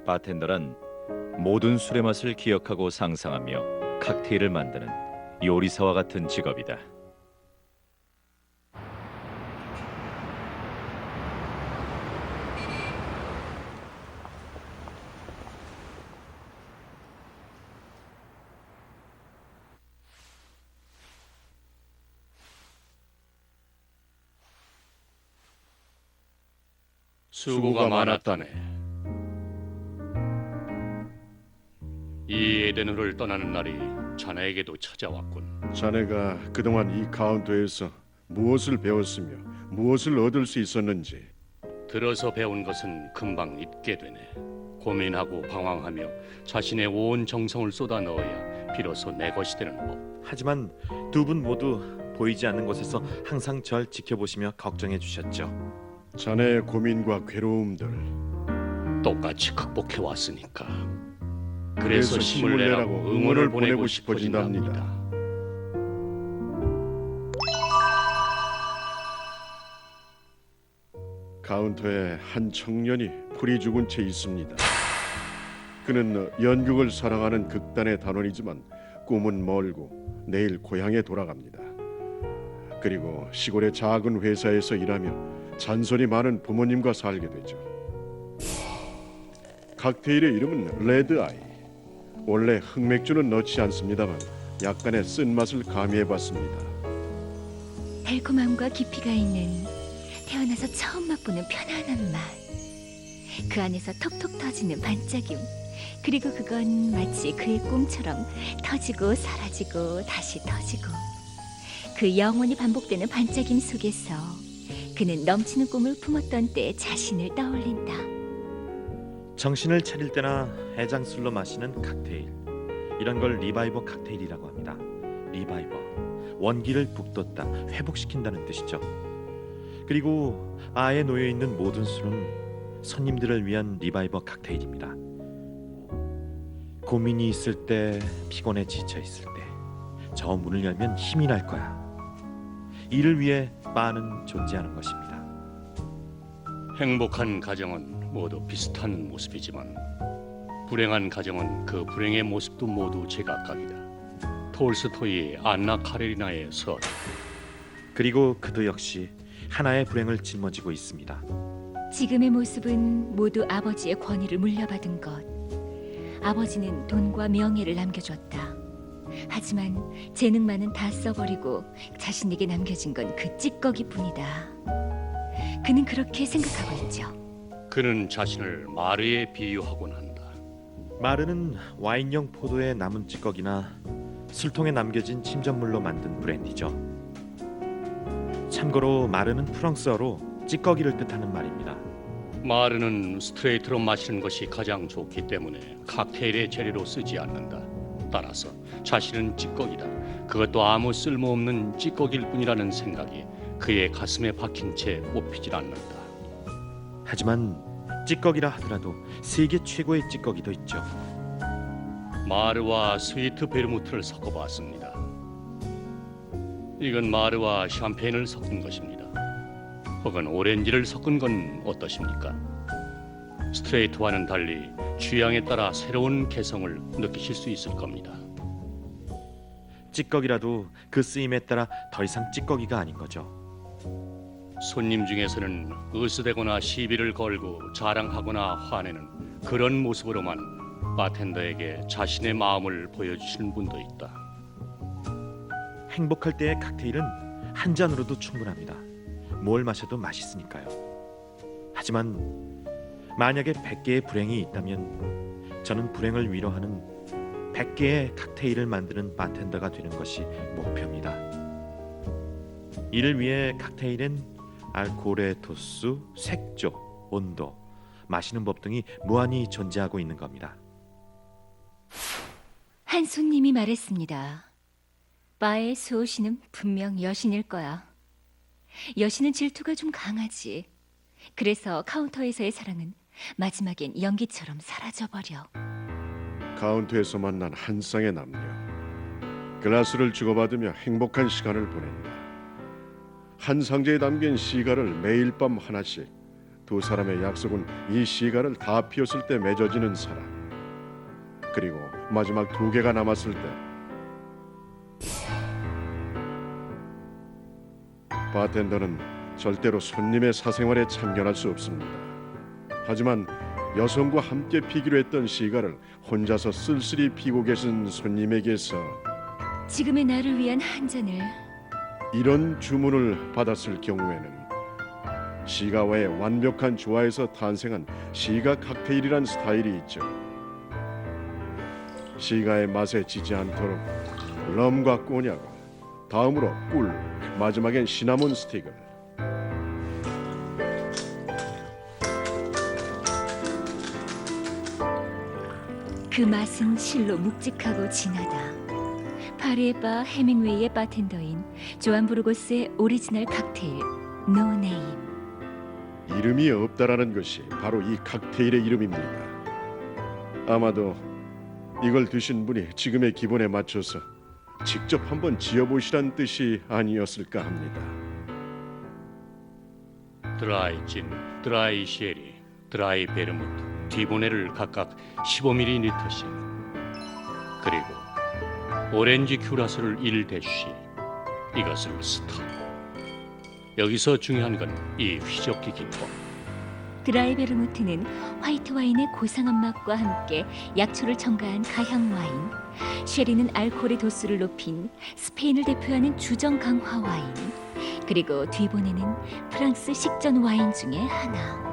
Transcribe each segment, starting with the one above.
바텐더란 모든 술의 맛을 기억하고 상상하며 칵테일을 만드는 요리사와 같은 직업이다. 수고가 많았다네. 이 에덴으로를 떠나는 날이 자네에게도 찾아왔군. 자네가 그동안 이 카운터에서 무엇을 배웠으며 무엇을 얻을 수 있었는지. 들어서 배운 것은 금방 잊게 되네. 고민하고 방황하며 자신의 온 정성을 쏟아 넣어야 비로소 내 것이 되는 법. 하지만 두 분 모두 보이지 않는 곳에서 항상 절 지켜보시며 걱정해 주셨죠. 자네의 고민과 괴로움들, 똑같이 극복해 왔으니까. 그래서 그래서 힘을 내라고 응원을 보내고 싶어진답니다. 카운터에 한 청년이 풀이 죽은 채 있습니다. 그는 연극을 사랑하는 극단의 단원이지만 꿈은 멀고 내일 고향에 돌아갑니다. 그리고 시골의 작은 회사에서 일하며 잔소리 많은 부모님과 살게 되죠. 칵테일의 이름은 레드아이. 원래 흑맥주는 넣지 않습니다만 약간의 쓴맛을 가미해봤습니다. 달콤함과 깊이가 있는 태어나서 처음 맛보는 편안한 맛. 그 안에서 톡톡 터지는 반짝임. 그리고 그건 마치 그의 꿈처럼 터지고 사라지고 다시 터지고. 그 영원히 반복되는 반짝임 속에서 그는 넘치는 꿈을 품었던 때 자신을 떠올린다. 정신을 차릴 때나 해장술로 마시는 칵테일, 이런 걸 리바이버 칵테일이라고 합니다. 리바이버, 원기를 북돋다, 회복시킨다는 뜻이죠. 그리고 바에 놓여 있는 모든 술은 손님들을 위한 리바이버 칵테일입니다. 고민이 있을 때, 피곤해 지쳐 있을 때, 저 문을 열면 힘이 날 거야. 이를 위해 바는 존재하는 것입니다. 행복한 가정은 모두 비슷한 모습이지만 불행한 가정은 그 불행의 모습도 모두 제각각이다. 톨스토이의 안나 카레리나의 설. 그리고 그도 역시 하나의 불행을 짊어지고 있습니다. 지금의 모습은 모두 아버지의 권위를 물려받은 것. 아버지는 돈과 명예를 남겨줬다. 하지만 재능만은 다 써버리고 자신에게 남겨진 건 그 찌꺼기뿐이다. 그는 그렇게 생각하고 있죠. 그는 자신을 마르에 비유하곤 한다. 마르는 와인용 포도의 남은 찌꺼기나 술통에 남겨진 침전물로 만든 브랜디죠. 참고로 마르는 프랑스어로 찌꺼기를 뜻하는 말입니다. 마르는 스트레이트로 마시는 것이 가장 좋기 때문에 칵테일의 재료로 쓰지 않는다. 따라서 자신은 찌꺼기다. 그것도 아무 쓸모없는 찌꺼기일 뿐이라는 생각이 그의 가슴에 박힌 채 뽑히질 않는다. 하지만 찌꺼기라 하더라도 세계 최고의 찌꺼기도 있죠. 마르와 스위트 베르무트를 섞어봤습니다. 이건 마르와 샴페인을 섞은 것입니다. 혹은 오렌지를 섞은 건 어떠십니까? 스트레이트와는 달리 취향에 따라 새로운 개성을 느끼실 수 있을 겁니다. 찌꺼기라도 그 쓰임에 따라 더 이상 찌꺼기가 아닌 거죠. 손님 중에서는 으스대거나 시비를 걸고 자랑하거나 화내는 그런 모습으로만 바텐더에게 자신의 마음을 보여주시는 분도 있다. 행복할 때의 칵테일은 한 잔으로도 충분합니다. 뭘 마셔도 맛있으니까요. 하지만 만약에 100개의 불행이 있다면 저는 불행을 위로하는 100개의 칵테일을 만드는 바텐더가 되는 것이 목표입니다. 이를 위해 칵테일엔 알코올의 도수, 색조, 온도, 마시는 법 등이 무한히 존재하고 있는 겁니다. 한 손님이 말했습니다. 바의 수호신은 분명 여신일 거야. 여신은 질투가 좀 강하지. 그래서 카운터에서의 사랑은 마지막엔 연기처럼 사라져버려. 카운터에서 만난 한 쌍의 남녀. 글라스를 주고받으며 행복한 시간을 보낸다. 한 상자에 담긴 시가를 매일 밤 하나씩 두 사람의 약속은 이 시가를 다 피웠을 때 맺어지는 사랑. 그리고 마지막 두 개가 남았을 때 바텐더는 절대로 손님의 사생활에 참견할 수 없습니다. 하지만 여성과 함께 피기로 했던 시가를 혼자서 쓸쓸히 피고 계신 손님에게서 지금의 나를 위한 한 잔을. 이런 주문을 받았을 경우에는 시가와의 완벽한 조화에서 탄생한 시가 칵테일이란 스타일이 있죠. 시가의 맛에 지지 않도록 럼과 꼬냑을, 다음으로 꿀, 마지막엔 시나몬 스틱을. 그 맛은 실로 묵직하고 진하다. 파리의 바 해밍웨이의 바텐더인 조안 부르고스의 오리지널 칵테일 노네임. 이름이 없다라는 것이 바로 이 칵테일의 이름입니다. 아마도 이걸 드신 분이 지금의 기분에 맞춰서 직접 한번 지어보시란 뜻이 아니었을까 합니다. 드라이 진, 드라이 쉐리, 드라이 베르무트, 디보네를 각각 15ml씩, 그리고 오렌지 큐라스를 1대쉬. 이것을 스타. 여기서 중요한 건 이 휘젓기 기법. 드라이 베르무트는 화이트 와인의 고상한 맛과 함께 약초를 첨가한 가향 와인, 쉐리는 알코올의 도수를 높인 스페인을 대표하는 주정 강화 와인, 그리고 뒤보네는 프랑스 식전 와인 중에 하나.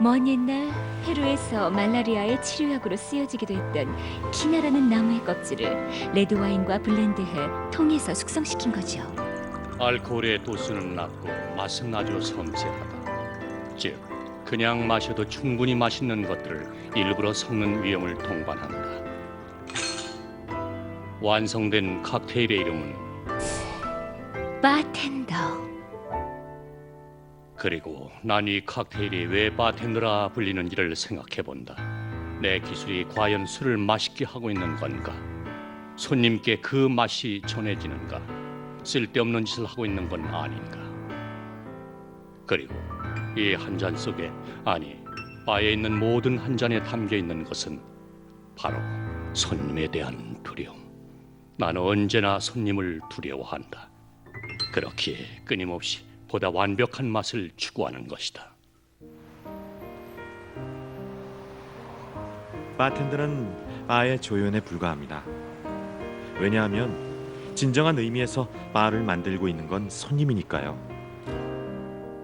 먼 옛날 페루에서 말라리아의 치료약으로 쓰여지기도 했던 키나라는 나무의 껍질을 레드 와인과 블렌드해 통에서 숙성시킨 거죠. 알코올의 도수는 낮고 맛은 아주 섬세하다. 즉, 그냥 마셔도 충분히 맛있는 것들을 일부러 섞는 위험을 동반한다. 완성된 칵테일의 이름은 바텐더. 그리고 난 이 칵테일이 왜 바텐더라 불리는지를 생각해본다. 내 기술이 과연 술을 맛있게 하고 있는 건가? 손님께 그 맛이 전해지는가? 쓸데없는 짓을 하고 있는 건 아닌가? 그리고 이 한 잔 속에, 아니 바에 있는 모든 한 잔에 담겨 있는 것은 바로 손님에 대한 두려움. 나는 언제나 손님을 두려워한다. 그렇기에 끊임없이 보다 완벽한 맛을 추구하는 것이다. 바텐더는 바의 조연에 불과합니다. 왜냐하면 진정한 의미에서 바를 만들고 있는 건 손님이니까요.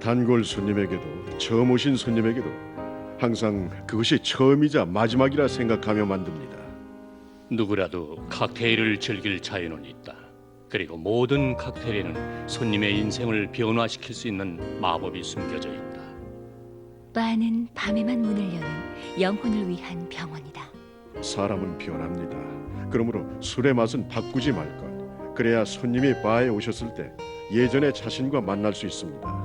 단골 손님에게도 처음 오신 손님에게도 항상 그것이 처음이자 마지막이라 생각하며 만듭니다. 누구라도 칵테일을 즐길 자유는 있다. 그리고 모든 칵테일에는 손님의 인생을 변화시킬 수 있는 마법이 숨겨져 있다. 바는 밤에만 문을 여는 영혼을 위한 병원이다. 사람은 변합니다. 그러므로 술의 맛은 바꾸지 말 것. 그래야 손님이 바에 오셨을 때 예전의 자신과 만날 수 있습니다.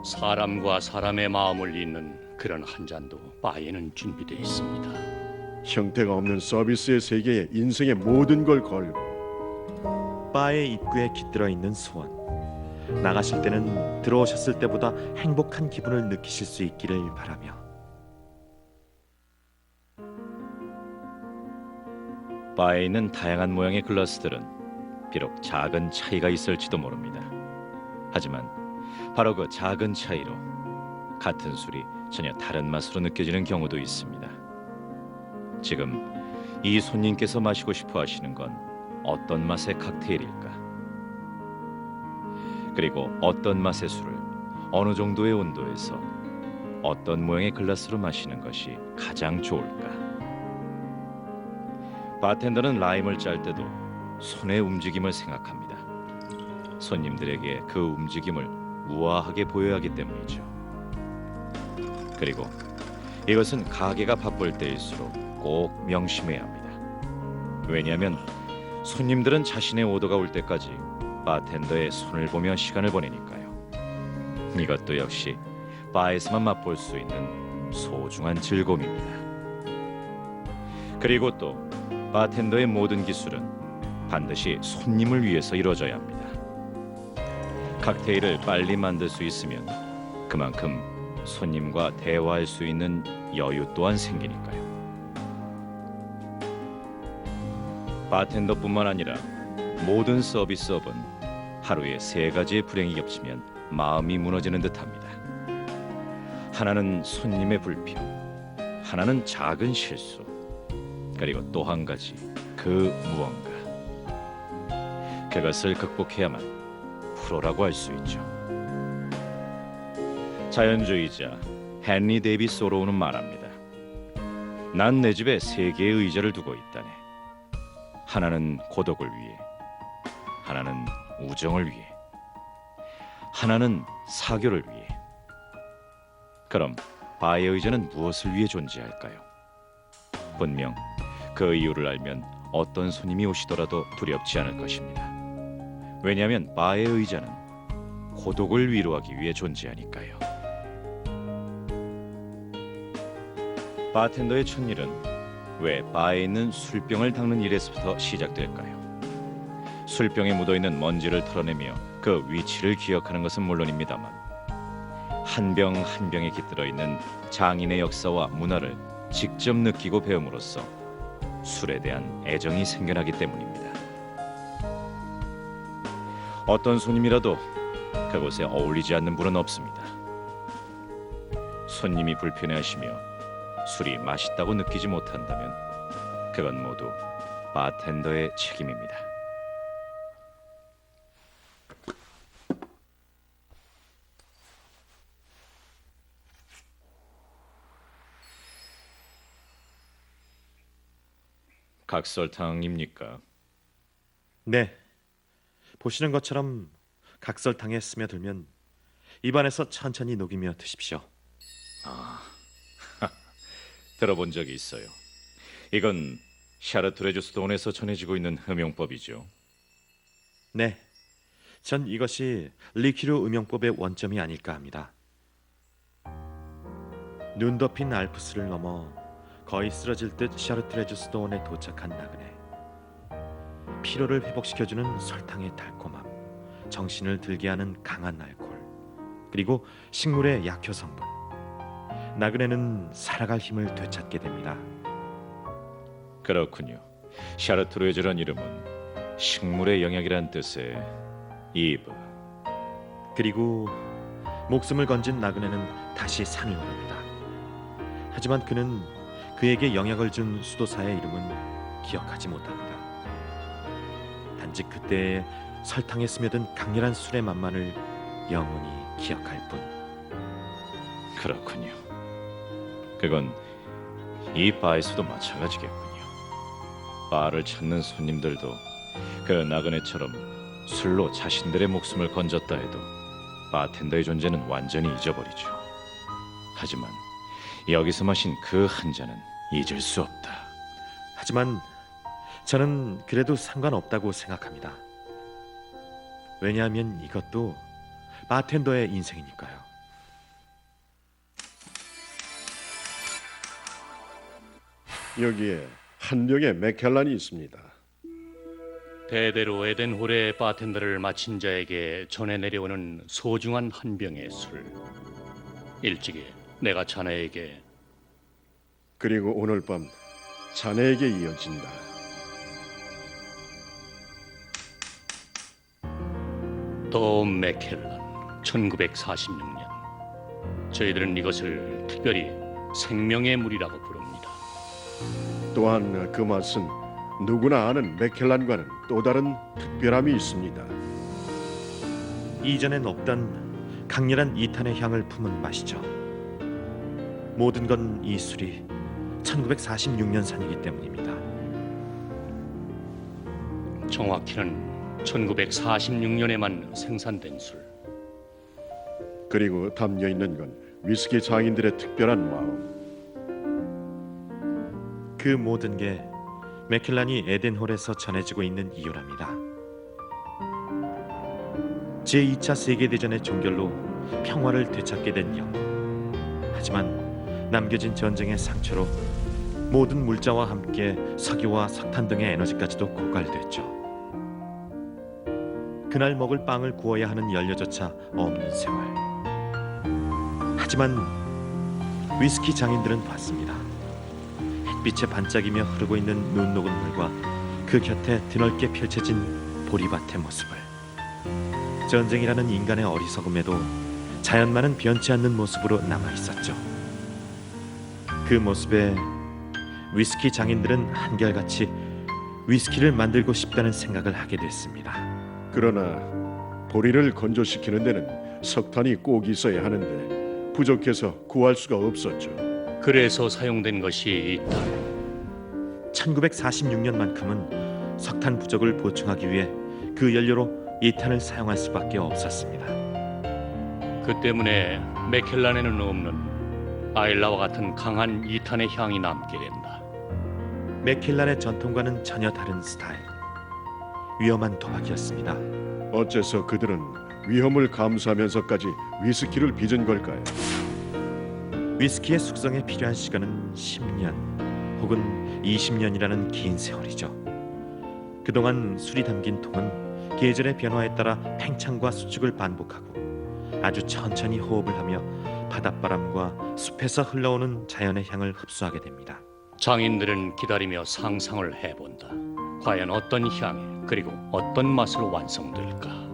사람과 사람의 마음을 잇는 그런 한 잔도 바에는 준비되어 있습니다. 형태가 없는 서비스의 세계에 인생의 모든 걸 걸고 바의 입구에 깃들어 있는 소원. 나가실 때는 들어오셨을 때보다 행복한 기분을 느끼실 수 있기를 바라며. 바에 있는 다양한 모양의 글라스들은 비록 작은 차이가 있을지도 모릅니다. 하지만 바로 그 작은 차이로 같은 술이 전혀 다른 맛으로 느껴지는 경우도 있습니다. 지금 이 손님께서 마시고 싶어 하시는 건 어떤 맛의 칵테일일까? 그리고 어떤 맛의 술을 어느 정도의 온도에서 어떤 모양의 글라스로 마시는 것이 가장 좋을까? 바텐더는 라임을 짤 때도 손의 움직임을 생각합니다. 손님들에게 그 움직임을 우아하게 보여야 하기 때문이죠. 그리고 이것은 가게가 바쁠 때일수록 꼭 명심해야 합니다. 왜냐하면 손님들은 자신의 오더가 올 때까지 바텐더의 손을 보며 시간을 보내니까요. 이것도 역시 바에서만 맛볼 수 있는 소중한 즐거움입니다. 그리고 또 바텐더의 모든 기술은 반드시 손님을 위해서 이루어져야 합니다. 칵테일을 빨리 만들 수 있으면 그만큼 손님과 대화할 수 있는 여유 또한 생기니까요. 바텐더뿐만 아니라 모든 서비스업은 하루에 3가지의 불행이 겹치면 마음이 무너지는 듯합니다. 하나는 손님의 불평, 하나는 작은 실수, 그리고 또 한 가지 그 무언가. 그것을 극복해야만 프로라고 할 수 있죠. 자연주의자 헨리 데이비 소로우는 말합니다. 난 내 집에 3개의 의자를 두고 있다네. 하나는 고독을 위해, 하나는 우정을 위해, 하나는 사교를 위해. 그럼 바의 의자는 무엇을 위해 존재할까요? 분명 그 이유를 알면 어떤 손님이 오시더라도 두렵지 않을 것입니다. 왜냐하면 바의 의자는 고독을 위로하기 위해 존재하니까요. 바텐더의 첫일은 왜 바에 있는 술병을 닦는 일에서부터 시작될까요? 술병에 묻어있는 먼지를 털어내며 그 위치를 기억하는 것은 물론입니다만 한 병 한 병에 깃들어 있는 장인의 역사와 문화를 직접 느끼고 배움으로써 술에 대한 애정이 생겨나기 때문입니다. 어떤 손님이라도 그곳에 어울리지 않는 분은 없습니다. 손님이 불편해하시며 술이 맛있다고 느끼지 못한다면 그건 모두 바텐더의 책임입니다. 각설탕입니까? 네, 보시는 것처럼 각설탕에 스며들면 입안에서 천천히 녹이며 드십시오. 들어본 적이 있어요. 이건 샤르트레주스돈에서 전해지고 있는 음용법이죠. 네, 전 이것이 리키르 음용법의 원점이 아닐까 합니다. 눈 덮인 알프스를 넘어 거의 쓰러질 듯 샤르트레주스돈에 도착한 나그네. 피로를 회복시켜주는 설탕의 달콤함, 정신을 들게 하는 강한 알코올, 그리고 식물의 약효 성분. 나그네는 살아갈 힘을 되찾게 됩니다. 그렇군요. 샤르트레즈란 이름은 식물의 영역이란 뜻의 이브. 그리고 목숨을 건진 나그네는 다시 산을 오릅니다. 하지만 그는 그에게 영향을 준 수도사의 이름은 기억하지 못합니다. 단지 그때의 설탕에 스며든 강렬한 술의 맛만을 영원히 기억할 뿐. 그렇군요. 그건 이 바에서도 마찬가지겠군요. 바를 찾는 손님들도 그 나그네처럼 술로 자신들의 목숨을 건졌다 해도 바텐더의 존재는 완전히 잊어버리죠. 하지만 여기서 마신 그 한 잔은 잊을 수 없다. 하지만 저는 그래도 상관없다고 생각합니다. 왜냐하면 이것도 바텐더의 인생이니까요. 여기에 한 병의 맥켈란이 있습니다. 대대로 에덴홀의 바텐더를 마친 자에게 전해 내려오는 소중한 한 병의 술. 일찍이 내가 자네에게 그리고 오늘 밤 자네에게 이어진다. 더 맥켈란 1946년. 저희들은 이것을 특별히 생명의 물이라고 부릅니다. 또한 그 맛은 누구나 아는 맥켈란과는 또 다른 특별함이 있습니다. 이전엔 없던 강렬한 이탄의 향을 품은 맛이죠. 모든 건 이 술이 1946년산이기 때문입니다. 정확히는 1946년에만 생산된 술. 그리고 담겨 있는 건 위스키 장인들의 특별한 마음. 그 모든 게 맥켈란이 에덴홀에서 전해지고 있는 이유랍니다. 제2차 세계대전의 종결로 평화를 되찾게 된 영국. 하지만 남겨진 전쟁의 상처로 모든 물자와 함께 석유와 석탄 등의 에너지까지도 고갈됐죠. 그날 먹을 빵을 구워야 하는 연료조차 없는 생활. 하지만 위스키 장인들은 봤습니다. 햇빛에 반짝이며 흐르고 있는 눈 녹은 물과 그 곁에 드넓게 펼쳐진 보리밭의 모습을. 전쟁이라는 인간의 어리석음에도 자연만은 변치 않는 모습으로 남아 있었죠. 그 모습에 위스키 장인들은 한결같이 위스키를 만들고 싶다는 생각을 하게 됐습니다. 그러나 보리를 건조시키는 데는 석탄이 꼭 있어야 하는데 부족해서 구할 수가 없었죠. 그래서 사용된 것이 이탄. 1946년만큼은 석탄 부족을 보충하기 위해 그 연료로 이탄을 사용할 수밖에 없었습니다. 그 때문에 맥켈란에는 없는 아일라와 같은 강한 이탄의 향이 남게 된다. 맥킬란의 전통과는 전혀 다른 스타일. 위험한 도박이었습니다. 어째서 그들은 위험을 감수하면서까지 위스키를 빚은 걸까요? 위스키의 숙성에 필요한 시간은 10년 혹은 20년이라는 긴 세월이죠. 그동안 술이 담긴 통은 계절의 변화에 따라 팽창과 수축을 반복하고 아주 천천히 호흡을 하며 바닷바람과 숲에서 흘러오는 자연의 향을 흡수하게 됩니다. 장인들은 기다리며 상상을 해본다. 과연 어떤 향에 그리고 어떤 맛으로 완성될까?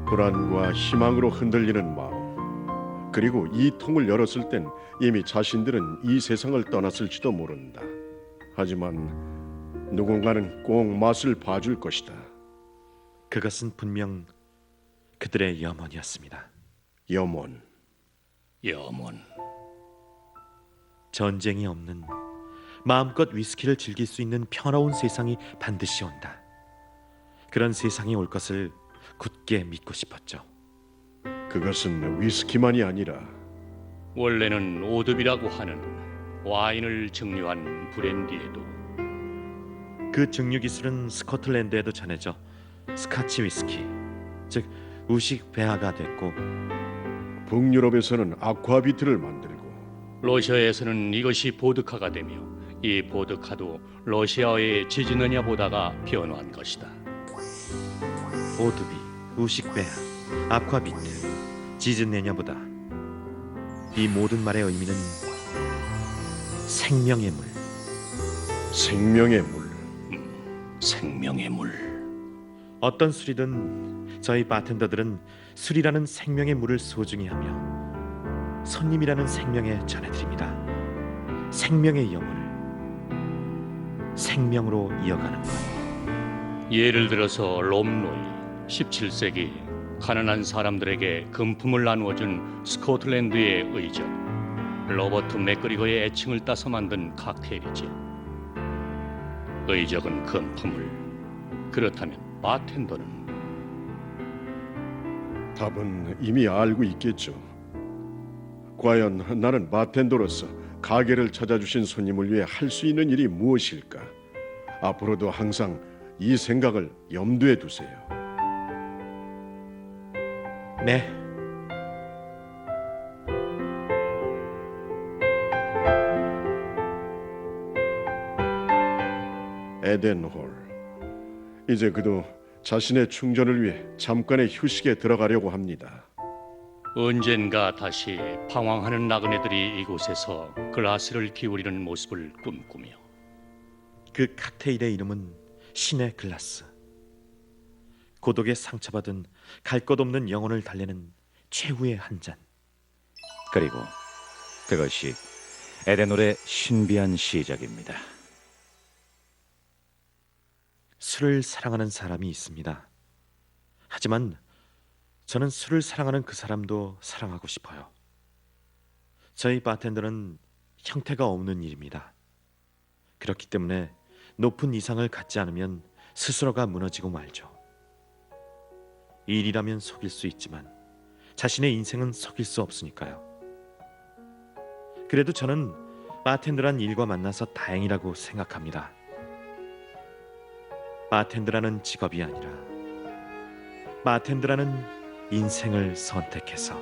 불안과 희망으로 흔들리는 마음. 그리고 이 통을 열었을 땐 이미 자신들은 이 세상을 떠났을지도 모른다. 하지만 누군가는 꼭 맛을 봐줄 것이다. 그것은 분명 그들의 염원이었습니다. 염원. 염원. 전쟁이 없는 마음껏 위스키를 즐길 수 있는 평화로운 세상이 반드시 온다. 그런 세상이 올 것을 굳게 믿고 싶었죠. 그것은 위스키만이 아니라 원래는 오드비라고 하는 와인을 증류한 브랜디에도 그 증류 기술은 스코틀랜드에도 전해져 스카치 위스키, 즉 우식 배아가 됐고, 북유럽에서는 아쿠아비트를 만들고 러시아에서는 이것이 보드카가 되며 이 보드카도 러시아어의 지즈느냐보다가 변화한 것이다. 오두비, 우식 배아, 아쿠아비트, 지즈네냐보다, 이 모든 말의 의미는 생명의 물. 생명의 물. 생명의 물. 어떤 술이든 저희 바텐더들은 술이라는 생명의 물을 소중히 하며 손님이라는 생명에 전해드립니다. 생명의 영혼을 생명으로 이어가는 것. 예를 들어서 롬로이 17세기 가난한 사람들에게 금품을 나누어준 스코틀랜드의 의적 로버트 맥그리거의 애칭을 따서 만든 칵테일이지. 의적은 금품을, 그렇다면 바텐더는? 답은 이미 알고 있겠죠. 과연 나는 바텐더로서 가게를 찾아주신 손님을 위해 할 수 있는 일이 무엇일까? 앞으로도 항상 이 생각을 염두에 두세요. 네. 에덴홀. 이제 그도 자신의 충전을 위해 잠깐의 휴식에 들어가려고 합니다. 언젠가 다시 방황하는 나그네들이 이곳에서 글라스를 기울이는 모습을 꿈꾸며 그 칵테일의 이름은 신의 글라스. 고독에 상처받은 갈 것 없는 영혼을 달래는 최후의 한 잔. 그리고 그것이 에덴홀의 신비한 시작입니다. 술을 사랑하는 사람이 있습니다. 하지만 저는 술을 사랑하는 그 사람도 사랑하고 싶어요. 저희 바텐더는 형태가 없는 일입니다. 그렇기 때문에 높은 이상을 갖지 않으면 스스로가 무너지고 말죠. 일이라면 속일 수 있지만 자신의 인생은 속일 수 없으니까요. 그래도 저는 바텐더란 일과 만나서 다행이라고 생각합니다. 바텐더라는 직업이 아니라 바텐더라는 인생을 선택해서.